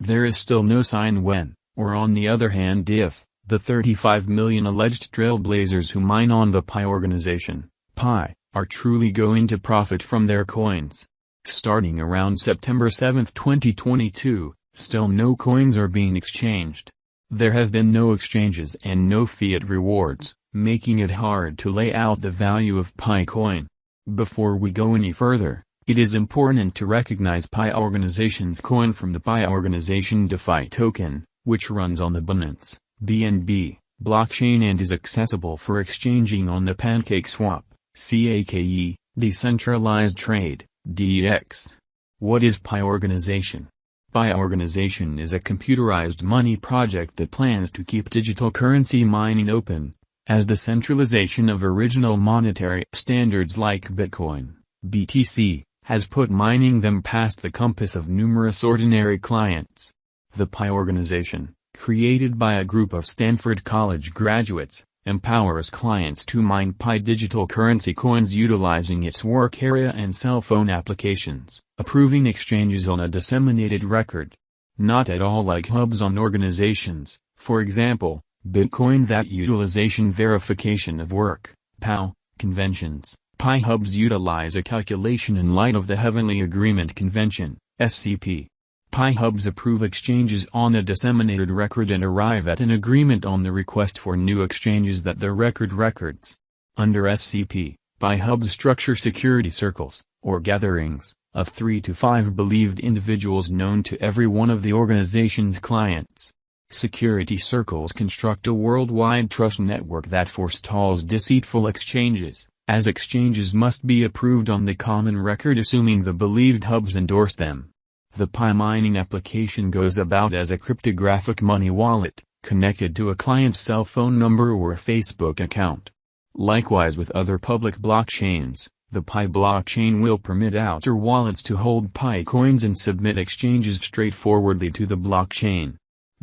There is still no sign when, or on the other hand if, the 35 million alleged trailblazers who mine on the Pi organization, Pi, are truly going to profit from their coins. Starting around September 7, 2022, still no coins are being exchanged. There have been no exchanges and no fiat rewards, making it hard to lay out the value of Pi coin. Before we go any further, it is important to recognize Pi organization's coin from the Pi organization DeFi token, which runs on the Binance (BNB) blockchain and is accessible for exchanging on the PancakeSwap (CAKE) decentralized trade (DEX). What is Pi organization? Pi organization is a computerized money project that plans to keep digital currency mining open, as the centralization of original monetary standards like Bitcoin, BTC, has put mining them past the compass of numerous ordinary clients. The Pi organization, created by a group of Stanford College graduates, empowers clients to mine Pi digital currency coins utilizing its work area and cell phone applications, approving exchanges on a disseminated record. Not at all like hubs on organizations, for example, Bitcoin that utilization verification of work, POW, conventions. Pi hubs utilize a calculation in light of the Heavenly Agreement Convention, SCP. Pi hubs approve exchanges on a disseminated record and arrive at an agreement on the request for new exchanges that the record records. Under SCP, Pi hubs structure security circles, or gatherings, of 3 to 5 believed individuals known to every one of the organization's clients. Security circles construct a worldwide trust network that forestalls deceitful exchanges, as exchanges must be approved on the common record assuming the believed hubs endorse them. The Pi mining application goes about as a cryptographic money wallet, connected to a client's cell phone number or a Facebook account. Likewise with other public blockchains, the Pi blockchain will permit outer wallets to hold Pi coins and submit exchanges straightforwardly to the blockchain.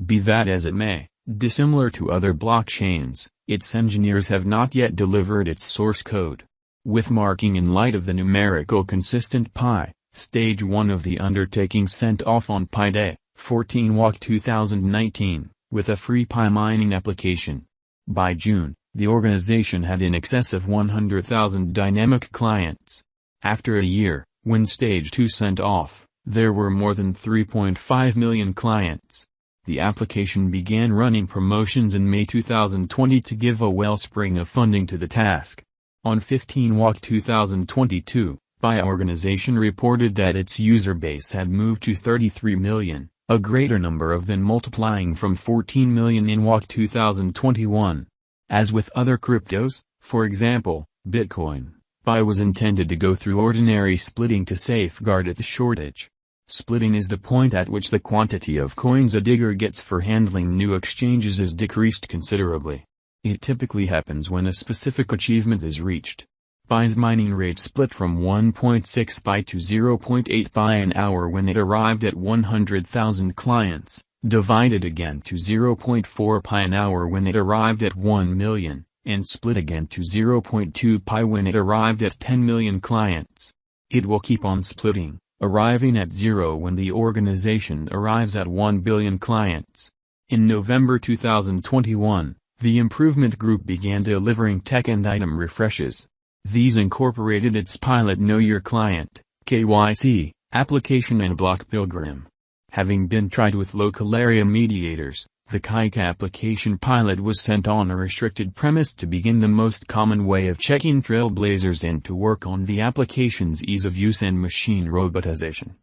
Be that as it may, dissimilar to other blockchains, its engineers have not yet delivered its source code. With marking in light of the numerical consistent Pi, Stage 1 of the undertaking sent off on Pi Day, 14 Walk 2019, with a free Pi mining application. By June, the organization had in excess of 100,000 dynamic clients. After a year, when Stage 2 sent off, there were more than 3.5 million clients. The application began running promotions in May 2020 to give a wellspring of funding to the task. On 15 Walk 2022, Pi organization reported that its user base had moved to 33 million, a greater number of than multiplying from 14 million in Walk 2021. As with other cryptos, for example, Bitcoin, Pi was intended to go through ordinary splitting to safeguard its shortage. Splitting is the point at which the quantity of coins a digger gets for handling new exchanges is decreased considerably. It typically happens when a specific achievement is reached. Pi's mining rate split from 1.6 Pi to 0.8 Pi an hour when it arrived at 100,000 clients, divided again to 0.4 Pi an hour when it arrived at 1 million, and split again to 0.2 Pi when it arrived at 10 million clients. It will keep on splitting, arriving at 0 when the organization arrives at 1 billion clients. In November 2021, the improvement group began delivering tech and item refreshes. These incorporated its pilot Know Your Client, KYC, application and Block Pilgrim. Having been tried with local area mediators, the KYC application pilot was sent on a restricted premise to begin the most common way of checking trailblazers and to work on the application's ease of use and machine robotization.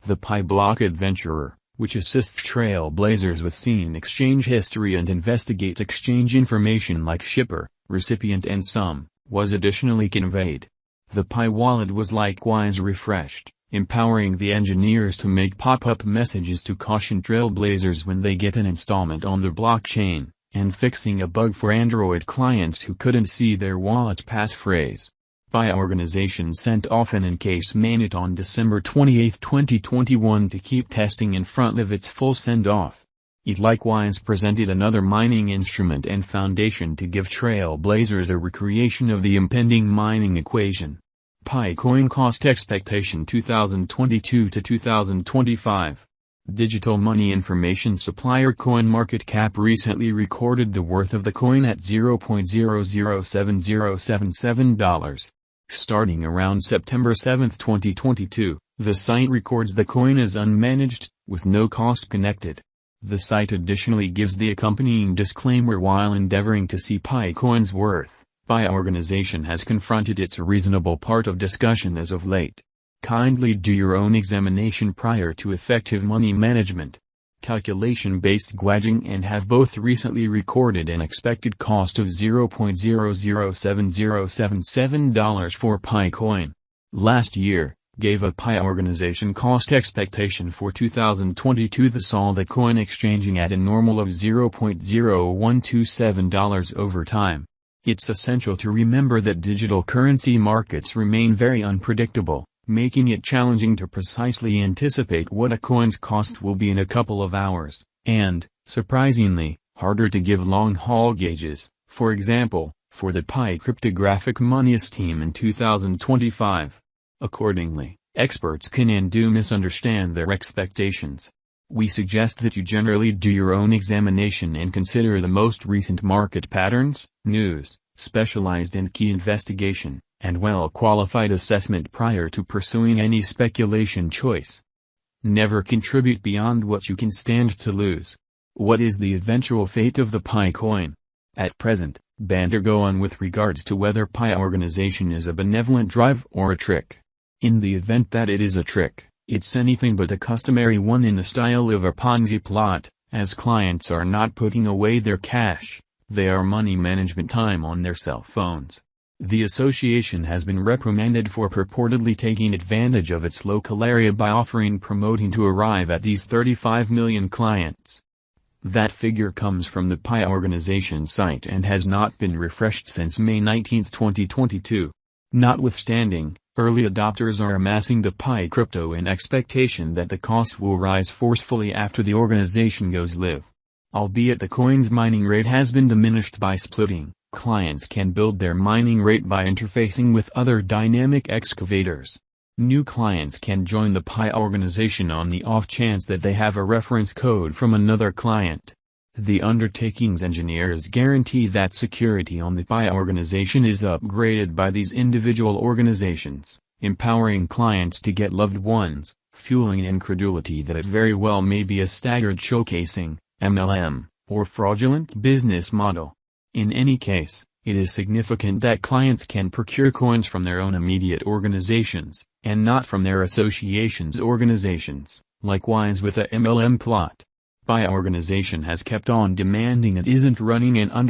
The Pi Block Adventurer, which assists trailblazers with seeing exchange history and investigates exchange information like shipper, recipient and sum, was additionally conveyed. The Pi wallet was likewise refreshed, empowering the engineers to make pop-up messages to caution trailblazers when they get an installment on the blockchain, and fixing a bug for Android clients who couldn't see their wallet passphrase. Pi organization sent off an in-case mainnet on December 28, 2021 to keep testing in front of its full send-off. It likewise presented another mining instrument and foundation to give trailblazers a recreation of the impending mining equation. Pi coin cost expectation 2022 to 2025. Digital money information supplier CoinMarketCap recently recorded the worth of the coin at $0.007077. Starting around September 7, 2022, the site records the coin as unmanaged, with no cost connected. The site additionally gives the accompanying disclaimer: while endeavoring to see Pi coin's worth, Pi organization has confronted its reasonable part of discussion as of late. Kindly do your own examination prior to effective money management. Calculation-based gauging and have both recently recorded an expected cost of $0.007077 for Pi coin. Last year, gave a Pi organization cost expectation for 2022 that saw the coin exchanging at a normal of $0.0127 over time. It's essential to remember that digital currency markets remain very unpredictable, making it challenging to precisely anticipate what a coin's cost will be in a couple of hours, and, surprisingly, harder to give long-haul gauges, for example, for the Pi cryptographic moneys team in 2025. Accordingly, experts can and do misunderstand their expectations. We suggest that you generally do your own examination and consider the most recent market patterns, news, specialized and key investigation, and well-qualified assessment prior to pursuing any speculation choice. Never contribute beyond what you can stand to lose. What is the eventual fate of the Pi coin? At present, banter go on with regards to whether Pi organization is a benevolent drive or a trick. In the event that it is a trick, it's anything but a customary one in the style of a Ponzi plot, as clients are not putting away their cash, they are money management time on their cell phones. The association has been reprimanded for purportedly taking advantage of its local area by promoting to arrive at these 35 million clients. That figure comes from the Pi organization site and has not been refreshed since May 19, 2022. Notwithstanding, early adopters are amassing the Pi crypto in expectation that the cost will rise forcefully after the organization goes live. Albeit the coin's mining rate has been diminished by splitting, clients can build their mining rate by interfacing with other dynamic excavators. New clients can join the Pi organization on the off chance that they have a reference code from another client. The undertaking's engineers guarantee that security on the Pi organization is upgraded by these individual organizations, empowering clients to get loved ones, fueling incredulity that it very well may be a staggered showcasing, MLM, or fraudulent business model. In any case, it is significant that clients can procure coins from their own immediate organizations, and not from their associations' organizations, likewise with a MLM plot. Pi organization has kept on demanding it isn't running an